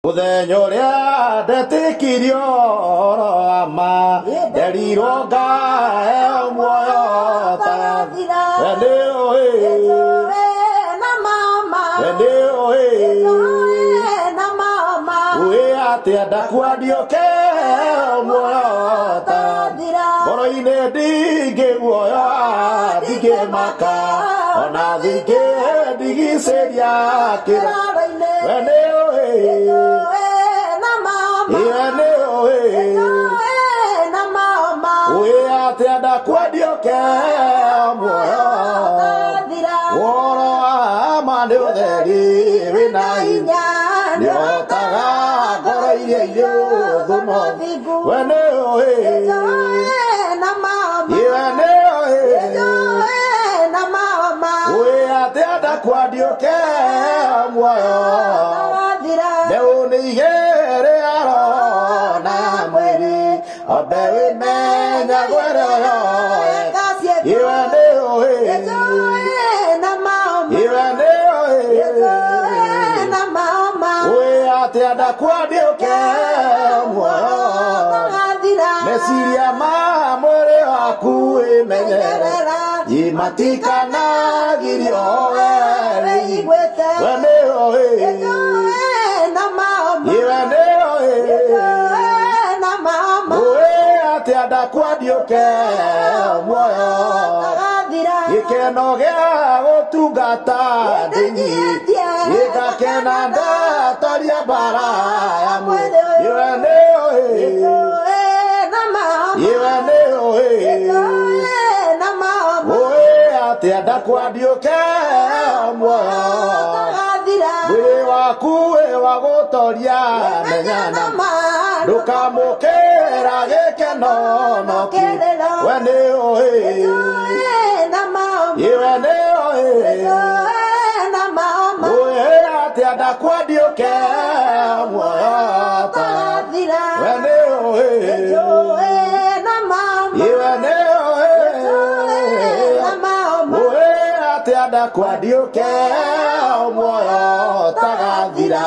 Muthenya uria ndetikirio ama nderirwo ngae muoyo tathira atia ndakwandiuke muoyo tathira ngoro-inĩ ndingĩguoya ndingĩmaka ona thingi ndigicĩria kĩraro-inĩ we nĩ ũĩ atia ndakwandiuke muoyo woro wa ma nĩ ũtheri wĩna hinya nĩũhotaga ngoro iria irĩ ũthũ we nĩ ũĩ ũĩ atia ndakwandiuke muoyo neũnĩigĩrĩaro na mwĩrĩ ombe wĩmenya gweroyo iwe nĩ ũĩ ũĩ atia ndakwandiuke muoyo meciria ma mwĩrĩ waku wĩmenyerera imatikanagirio weri we nĩ ũĩ ũĩ atia ndakwandiuke muoyo gĩkeno gĩa gũtungata ndĩnyihĩtie gĩgakena ndatoria mbara ya mwĩrĩ iwe nĩ ũĩ ũĩ atia ndakwandiuke muoyo mwĩrĩ waku wĩ wa gũtoria menyana ndũkamũkĩra gĩkeno noki we nĩ ũĩ ũĩ atia ndakwandiuke muoyo tathira we nĩ ũĩ ũĩ atia ndakwandiuke muoyo tagathira